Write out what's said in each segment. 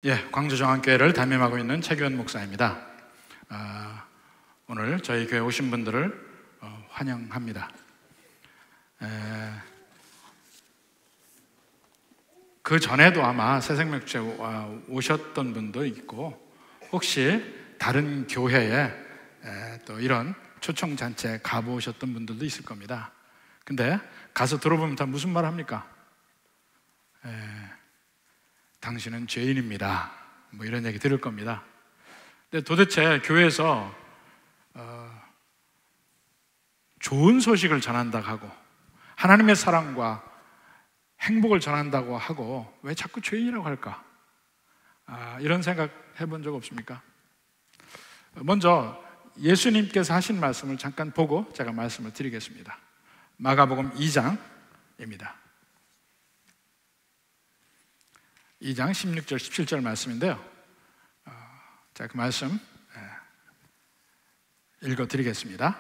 광주정한교회를 담임하고 있는 최규현 목사입니다. 오늘 저희 교회 오신 분들을 환영합니다. 그 전에도 아마 새생명초에 오셨던 분도 있고, 혹시 다른 교회에 또 이런 초청잔치에 가보셨던 분들도 있을 겁니다. 근데 가서 들어보면 다 무슨 말 합니까? 당신은 죄인입니다, 뭐 이런 얘기 들을 겁니다. 근데 도대체 교회에서 좋은 소식을 전한다고 하고 하나님의 사랑과 행복을 전한다고 하고 왜 자꾸 죄인이라고 할까? 이런 생각 해본 적 없습니까? 먼저 예수님께서 하신 말씀을 잠깐 보고 제가 말씀을 드리겠습니다. 마가복음 2장입니다. 2장 16절 17절 말씀인데요, 제가 그 말씀 읽어드리겠습니다.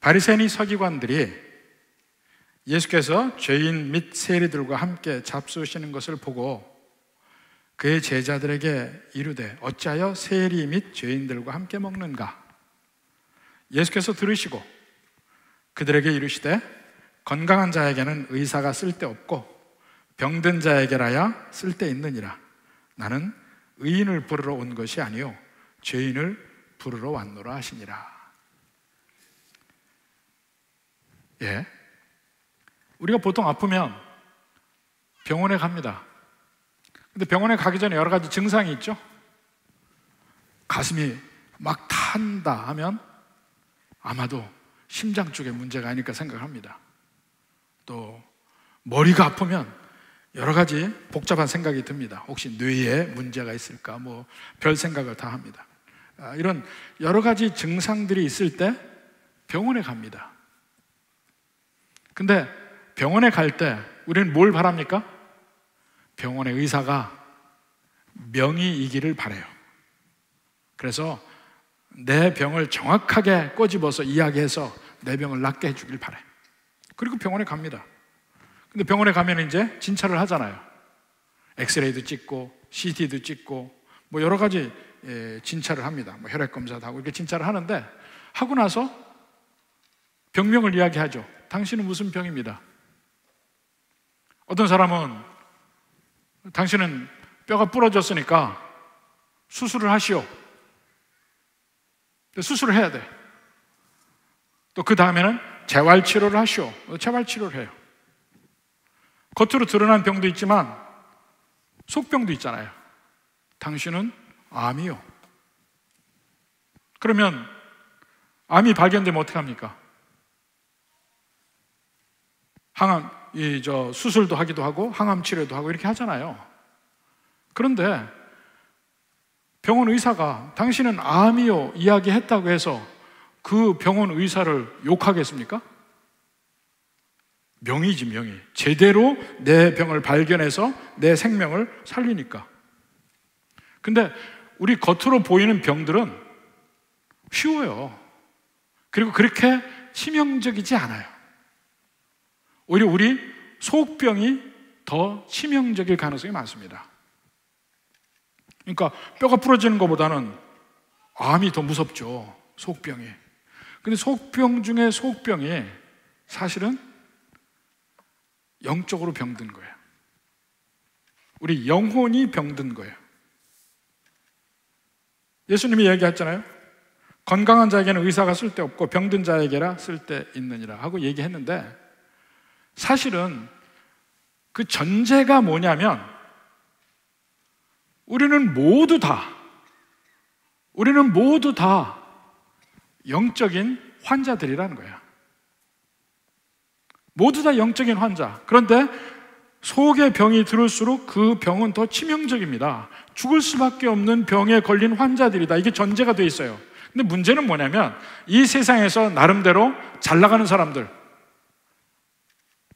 바리새인이 서기관들이 예수께서 죄인 및 세리들과 함께 잡수시는 것을 보고 그의 제자들에게 이르되 어찌하여 세리 및 죄인들과 함께 먹는가? 예수께서 들으시고 그들에게 이르시되 건강한 자에게는 의사가 쓸데없고 병든 자에게라야 쓸데있느니라. 나는 의인을 부르러 온 것이 아니요 죄인을 부르러 왔노라 하시니라. 우리가 보통 아프면 병원에 갑니다. 근데 병원에 가기 전에 여러 가지 증상이 있죠. 가슴이 막 탄다 하면 아마도 심장 쪽에 문제가 아닐까 생각합니다. 또 머리가 아프면 여러 가지 복잡한 생각이 듭니다. 혹시 뇌에 문제가 있을까? 뭐 별 생각을 다 합니다. 이런 여러 가지 증상들이 있을 때 병원에 갑니다. 근데 병원에 갈 때 우리는 뭘 바랍니까? 병원의 의사가 명의이기를 바라요. 그래서 내 병을 정확하게 꼬집어서 이야기해서 내 병을 낫게 해주길 바라요. 그리고 병원에 갑니다. 근데 병원에 가면 이제 진찰을 하잖아요. 엑스레이도 찍고 CT도 찍고 뭐 여러 가지 진찰을 합니다. 뭐 혈액 검사도 하고 이렇게 진찰을 하는데, 하고 나서 병명을 이야기하죠. 당신은 무슨 병입니다. 어떤 사람은 당신은 뼈가 부러졌으니까 수술을 하시오. 수술을 해야 돼. 또 그 다음에는 재활치료를 하시오. 재활치료를 해요. 겉으로 드러난 병도 있지만 속병도 있잖아요. 당신은 암이요. 그러면 암이 발견되면 어떻게 합니까? 수술도 하기도 하고 항암 치료도 하고 이렇게 하잖아요. 그런데 병원 의사가 당신은 암이요 이야기했다고 해서 그 병원 의사를 욕하겠습니까? 명의지, 명의. 제대로 내 병을 발견해서 내 생명을 살리니까. 근데 우리 겉으로 보이는 병들은 쉬워요. 그리고 그렇게 치명적이지 않아요. 오히려 우리 속병이 더 치명적일 가능성이 많습니다. 그러니까 뼈가 부러지는 것보다는 암이 더 무섭죠, 속병이. 근데 속병 중에 속병이 사실은 영적으로 병든 거예요. 우리 영혼이 병든 거예요. 예수님이 얘기했잖아요. 건강한 자에게는 의사가 쓸데없고 병든 자에게라 쓸데있느니라 하고 얘기했는데, 사실은 그 전제가 뭐냐면 우리는 모두 다 영적인 환자들이라는 거야. 모두 다 영적인 환자. 그런데 속에 병이 들을수록 그 병은 더 치명적입니다. 죽을 수밖에 없는 병에 걸린 환자들이다. 이게 전제가 돼 있어요. 근데 문제는 뭐냐면 이 세상에서 나름대로 잘 나가는 사람들,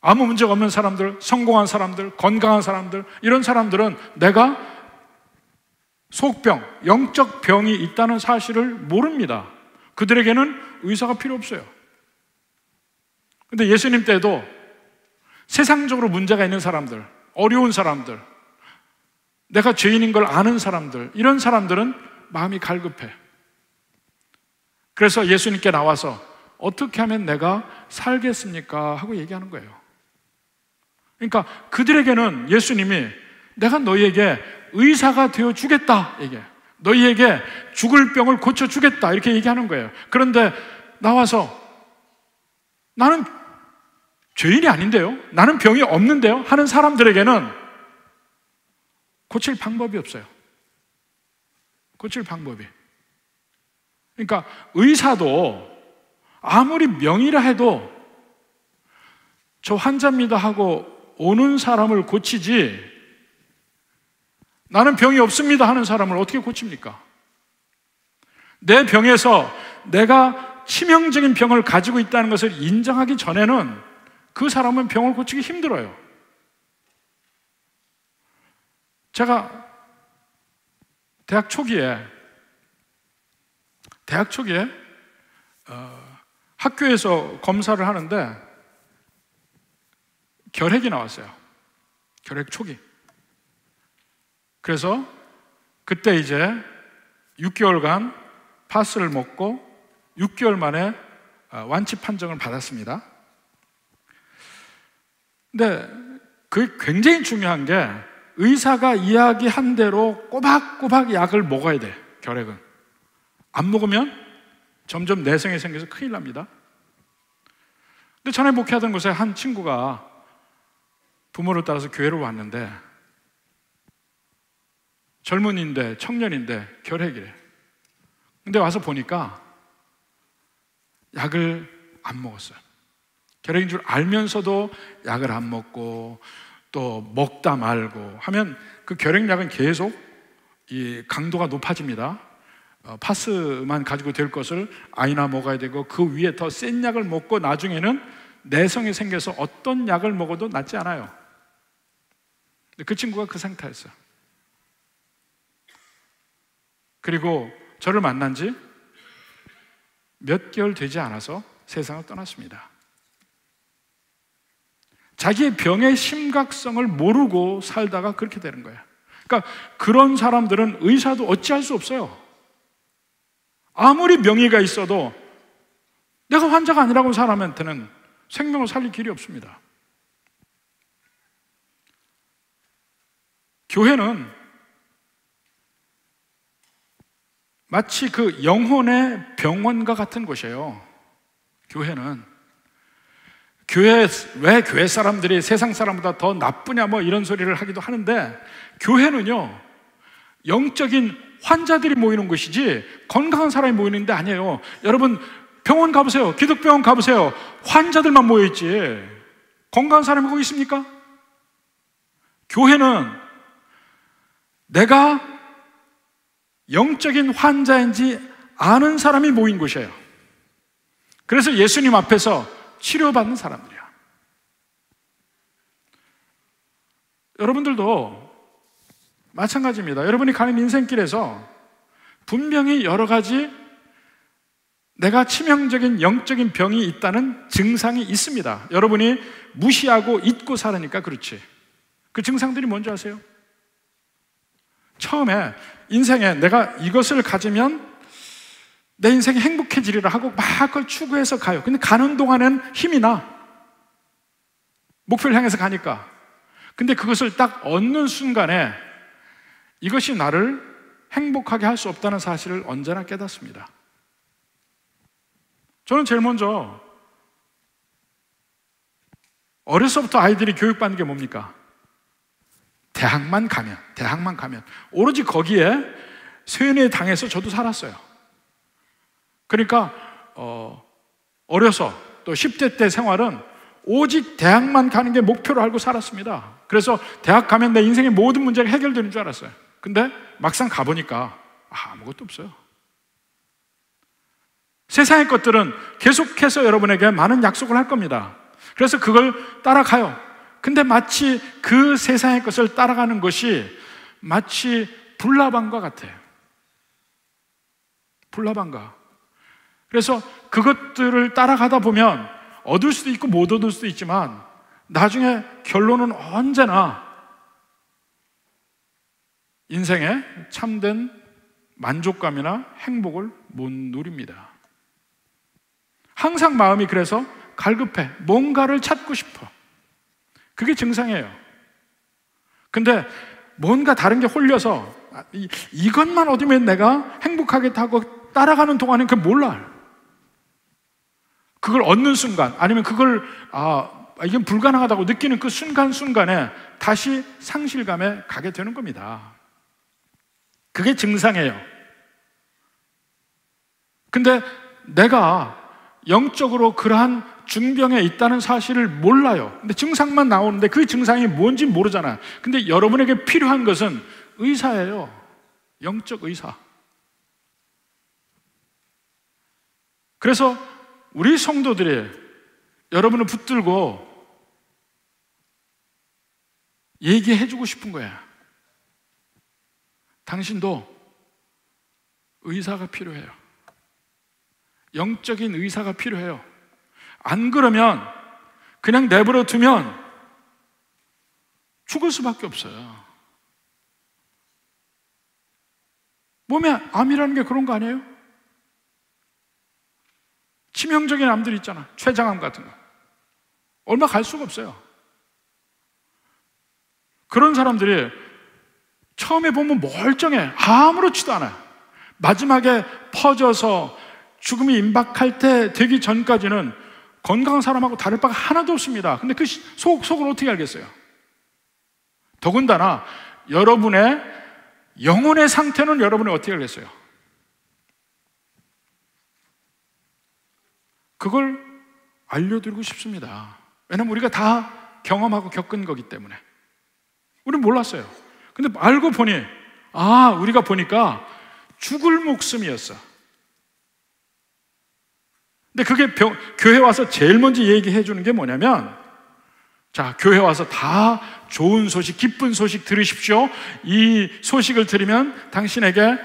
아무 문제가 없는 사람들, 성공한 사람들, 건강한 사람들, 이런 사람들은 내가 속병, 영적 병이 있다는 사실을 모릅니다. 그들에게는 의사가 필요 없어요. 근데 예수님 때도 세상적으로 문제가 있는 사람들, 어려운 사람들, 내가 죄인인 걸 아는 사람들, 이런 사람들은 마음이 갈급해. 그래서 예수님께 나와서 어떻게 하면 내가 살겠습니까? 하고 얘기하는 거예요. 그러니까 그들에게는 예수님이 내가 너희에게 의사가 되어 주겠다 얘기해요. 너희에게 죽을 병을 고쳐 주겠다 이렇게 얘기하는 거예요. 그런데 나와서 나는 죄인이 아닌데요, 나는 병이 없는데요 하는 사람들에게는 고칠 방법이 없어요. 고칠 방법이. 그러니까 의사도 아무리 명의라 해도 저 환자입니다 하고 오는 사람을 고치지, 나는 병이 없습니다 하는 사람을 어떻게 고칩니까? 내 병에서 내가 치명적인 병을 가지고 있다는 것을 인정하기 전에는 그 사람은 병을 고치기 힘들어요. 제가 대학 초기에 학교에서 검사를 하는데 결핵이 나왔어요. 결핵 초기. 그래서 그때 이제 6개월간 파스를 먹고 6개월 만에 완치 판정을 받았습니다. 근데 그게 굉장히 중요한 게 의사가 이야기한 대로 꼬박꼬박 약을 먹어야 돼. 결핵은 안 먹으면 점점 내성이 생겨서 큰일 납니다. 근데 전에 목회하던 곳에 한 친구가 부모를 따라서 교회로 왔는데 젊은이인데 청년인데 결핵이래. 근데 와서 보니까 약을 안 먹었어요. 결핵인 줄 알면서도 약을 안 먹고 또 먹다 말고 하면 그 결핵약은 계속 이 강도가 높아집니다. 파스만 가지고 될 것을 아이나 먹어야 되고 그 위에 더 센 약을 먹고 나중에는 내성이 생겨서 어떤 약을 먹어도 낫지 않아요. 근데 그 친구가 그 상태였어요. 그리고 저를 만난 지 몇 개월 되지 않아서 세상을 떠났습니다. 자기의 병의 심각성을 모르고 살다가 그렇게 되는 거예요. 그러니까 그런 사람들은 의사도 어찌할 수 없어요. 아무리 명의가 있어도 내가 환자가 아니라고 사람한테는 생명을 살릴 길이 없습니다. 교회는 마치 그 영혼의 병원과 같은 곳이에요. 교회는 왜 교회 사람들이 세상 사람보다 더 나쁘냐 뭐 이런 소리를 하기도 하는데, 교회는요 영적인 환자들이 모이는 곳이지 건강한 사람이 모이는 데 아니에요. 여러분 병원 가보세요. 기독병원 가보세요. 환자들만 모여있지 건강한 사람이 거기 있습니까? 교회는 내가 영적인 환자인지 아는 사람이 모인 곳이에요. 그래서 예수님 앞에서 치료받는 사람들이야. 여러분들도 마찬가지입니다. 여러분이 가는 인생길에서 분명히 여러 가지 내가 치명적인 영적인 병이 있다는 증상이 있습니다. 여러분이 무시하고 잊고 살으니까 그렇지. 그 증상들이 뭔지 아세요? 처음에 인생에 내가 이것을 가지면 내 인생이 행복해지리라 하고 막 그걸 추구해서 가요. 근데 가는 동안은 힘이 나. 목표를 향해서 가니까. 근데 그것을 딱 얻는 순간에 이것이 나를 행복하게 할 수 없다는 사실을 언제나 깨닫습니다. 저는 제일 먼저 어려서부터 아이들이 교육받는 게 뭡니까? 대학만 가면 오로지 거기에 쇠뇌에 당해서 저도 살았어요. 그러니까 어려서 또 10대 때 생활은 오직 대학만 가는 게 목표로 알고 살았습니다. 그래서 대학 가면 내 인생의 모든 문제가 해결되는 줄 알았어요. 근데 막상 가보니까 아무것도 없어요. 세상의 것들은 계속해서 여러분에게 많은 약속을 할 겁니다. 그래서 그걸 따라가요. 근데 마치 그 세상의 것을 따라가는 것이 마치 불나방과 같아요. 불나방과. 그래서 그것들을 따라가다 보면 얻을 수도 있고 못 얻을 수도 있지만 나중에 결론은 언제나 인생에 참된 만족감이나 행복을 못 누립니다. 항상 마음이 그래서 갈급해. 뭔가를 찾고 싶어. 그게 증상이에요. 근데 뭔가 다른 게 홀려서 이것만 얻으면 내가 행복하겠다고 따라가는 동안엔 그걸 몰라. 그걸 얻는 순간, 아니면 그걸 이건 불가능하다고 느끼는 그 순간순간에 다시 상실감에 가게 되는 겁니다. 그게 증상이에요. 근데 내가 영적으로 그러한 중병에 있다는 사실을 몰라요. 근데 증상만 나오는데 그 증상이 뭔지 모르잖아요. 근데 여러분에게 필요한 것은 의사예요. 영적 의사. 그래서 우리 성도들이 여러분을 붙들고 얘기해주고 싶은 거야. 당신도 의사가 필요해요. 영적인 의사가 필요해요. 안 그러면 그냥 내버려 두면 죽을 수밖에 없어요. 몸에 암이라는 게 그런 거 아니에요? 치명적인 암들 있잖아. 췌장암 같은 거. 얼마 갈 수가 없어요. 그런 사람들이 처음에 보면 멀쩡해. 아무렇지도 않아요. 마지막에 퍼져서 죽음이 임박할 때 되기 전까지는 건강한 사람하고 다를 바가 하나도 없습니다. 근데 그 속을 어떻게 알겠어요? 더군다나 여러분의 영혼의 상태는 여러분이 어떻게 알겠어요? 그걸 알려드리고 싶습니다. 왜냐하면 우리가 다 경험하고 겪은 거기 때문에. 우리는 몰랐어요. 근데 알고 보니 우리가 보니까 죽을 목숨이었어. 근데 그게 교회 와서 제일 먼저 얘기해 주는 게 뭐냐면, 자, 교회 와서 다 좋은 소식, 기쁜 소식 들으십시오. 이 소식을 들으면 당신에게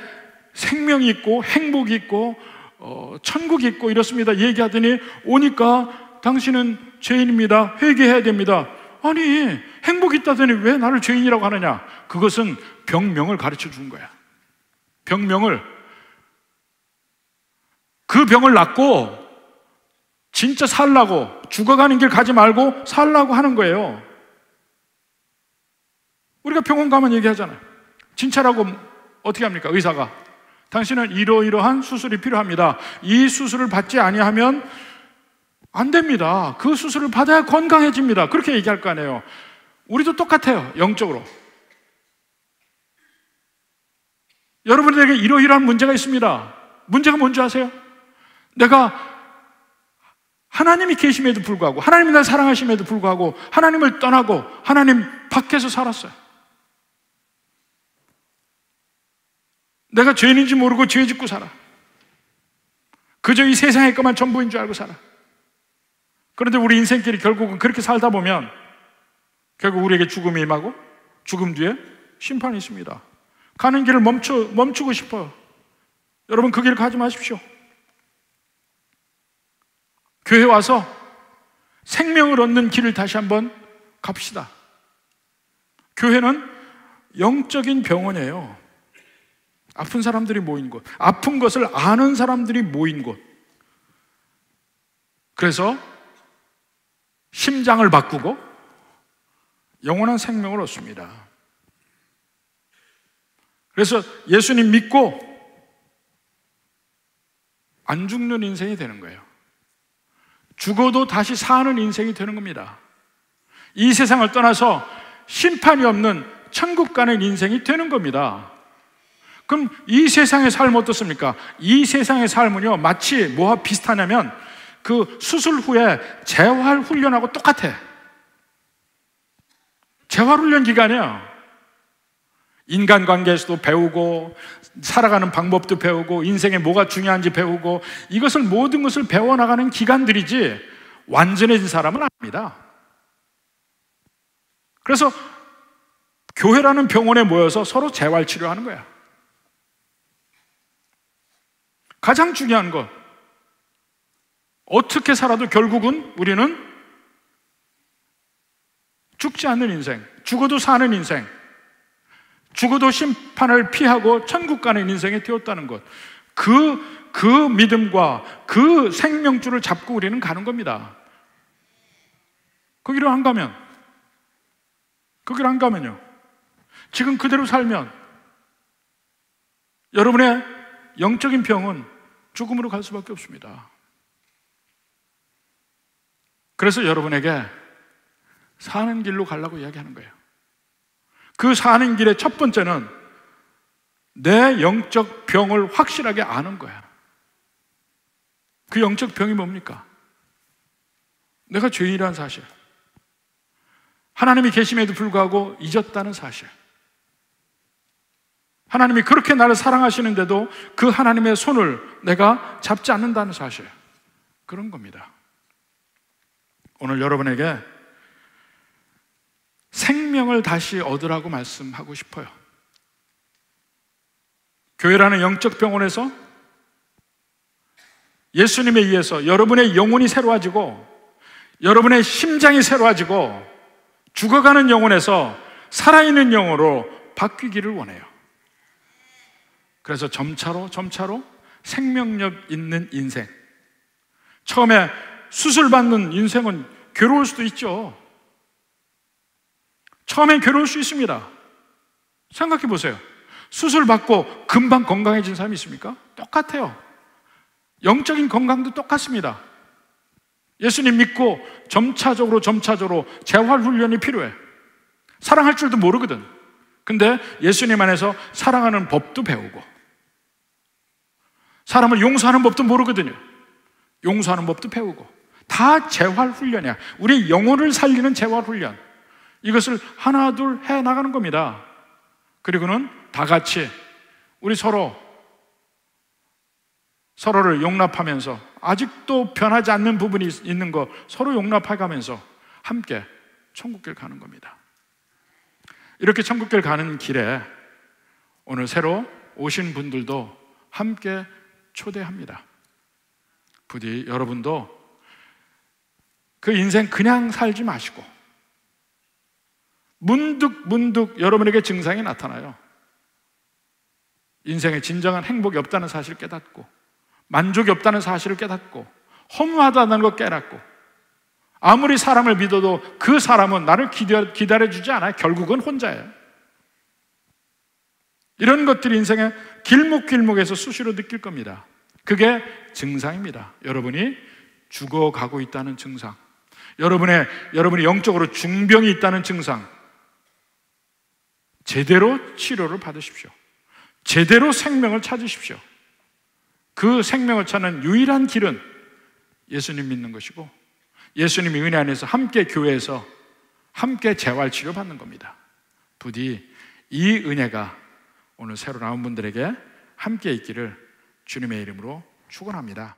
생명이 있고 행복이 있고 천국이 있고 이렇습니다. 얘기하더니 오니까 당신은 죄인입니다. 회개해야 됩니다. 아니, 행복이 있다더니 왜 나를 죄인이라고 하느냐? 그것은 병명을 가르쳐 준 거야. 병명을. 그 병을 낫고 진짜 살라고, 죽어가는 길 가지 말고 살라고 하는 거예요. 우리가 병원 가면 얘기하잖아요. 진찰하고 어떻게 합니까? 의사가 당신은 이러이러한 수술이 필요합니다. 이 수술을 받지 아니하면 안 됩니다. 그 수술을 받아야 건강해집니다. 그렇게 얘기할 거 아니에요. 우리도 똑같아요. 영적으로. 여러분들에게 이러이러한 문제가 있습니다. 문제가 뭔지 아세요? 내가 하나님이 계심에도 불구하고, 하나님이 날 사랑하심에도 불구하고 하나님을 떠나고 하나님 밖에서 살았어요. 내가 죄인인지 모르고 죄 짓고 살아. 그저 이 세상의 것만 전부인 줄 알고 살아. 그런데 우리 인생길이 결국은 그렇게 살다 보면 결국 우리에게 죽음이 임하고 죽음 뒤에 심판이 있습니다. 가는 길을 멈추고 싶어요. 여러분, 그 길을 가지 마십시오. 교회 와서 생명을 얻는 길을 다시 한번 갑시다. 교회는 영적인 병원이에요. 아픈 사람들이 모인 곳, 아픈 것을 아는 사람들이 모인 곳. 그래서 심장을 바꾸고 영원한 생명을 얻습니다. 그래서 예수님 믿고 안 죽는 인생이 되는 거예요. 죽어도 다시 사는 인생이 되는 겁니다. 이 세상을 떠나서 심판이 없는 천국 가는 인생이 되는 겁니다. 그럼 이 세상의 삶은 어떻습니까? 이 세상의 삶은요, 마치 뭐와 비슷하냐면 그 수술 후에 재활 훈련하고 똑같아. 재활 훈련 기간이야. 인간관계에서도 배우고, 살아가는 방법도 배우고, 인생에 뭐가 중요한지 배우고, 이것을 모든 것을 배워나가는 기간들이지 완전해진 사람은 아닙니다. 그래서 교회라는 병원에 모여서 서로 재활치료하는 거야. 가장 중요한 것, 어떻게 살아도 결국은 우리는 죽지 않는 인생, 죽어도 사는 인생, 죽어도 심판을 피하고 천국 가는 인생에 되었다는 것, 그 믿음과 그 생명줄을 잡고 우리는 가는 겁니다. 거기로 안 가면요, 지금 그대로 살면 여러분의 영적인 병은 죽음으로 갈 수밖에 없습니다. 그래서 여러분에게 사는 길로 가려고 이야기하는 거예요. 그 사는 길의 첫 번째는 내 영적 병을 확실하게 아는 거야. 그 영적 병이 뭡니까? 내가 죄인이라는 사실, 하나님이 계심에도 불구하고 잊었다는 사실, 하나님이 그렇게 나를 사랑하시는데도 그 하나님의 손을 내가 잡지 않는다는 사실, 그런 겁니다. 오늘 여러분에게 생명을 다시 얻으라고 말씀하고 싶어요. 교회라는 영적 병원에서 예수님에 의해서 여러분의 영혼이 새로워지고 여러분의 심장이 새로워지고 죽어가는 영혼에서 살아있는 영혼으로 바뀌기를 원해요. 그래서 점차로 생명력 있는 인생, 처음에 수술받는 인생은 괴로울 수도 있죠. 처음엔 괴로울 수 있습니다. 생각해 보세요. 수술받고 금방 건강해진 사람이 있습니까? 똑같아요. 영적인 건강도 똑같습니다. 예수님 믿고 점차적으로 재활훈련이 필요해. 사랑할 줄도 모르거든. 근데 예수님 안에서 사랑하는 법도 배우고, 사람을 용서하는 법도 모르거든요. 용서하는 법도 배우고, 다 재활훈련이야. 우리 영혼을 살리는 재활훈련, 이것을 하나 둘 해 나가는 겁니다. 그리고는 다 같이 우리 서로를 용납하면서, 아직도 변하지 않는 부분이 있는 거 서로 용납해가면서 함께 천국길 가는 겁니다. 이렇게 천국길 가는 길에 오늘 새로 오신 분들도 함께 초대합니다. 부디 여러분도 그 인생 그냥 살지 마시고 문득 여러분에게 증상이 나타나요. 인생에 진정한 행복이 없다는 사실을 깨닫고, 만족이 없다는 사실을 깨닫고, 허무하다는 걸 깨닫고, 아무리 사람을 믿어도 그 사람은 나를 기다려주지 않아요. 결국은 혼자예요. 이런 것들이 인생의 길목에서 수시로 느낄 겁니다. 그게 증상입니다. 여러분이 죽어가고 있다는 증상, 여러분이 영적으로 중병이 있다는 증상. 제대로 치료를 받으십시오. 제대로 생명을 찾으십시오. 그 생명을 찾는 유일한 길은 예수님 믿는 것이고, 예수님이 은혜 안에서 함께 교회에서 함께 재활치료 받는 겁니다. 부디 이 은혜가 오늘 새로 나온 분들에게 함께 있기를 주님의 이름으로 축원합니다.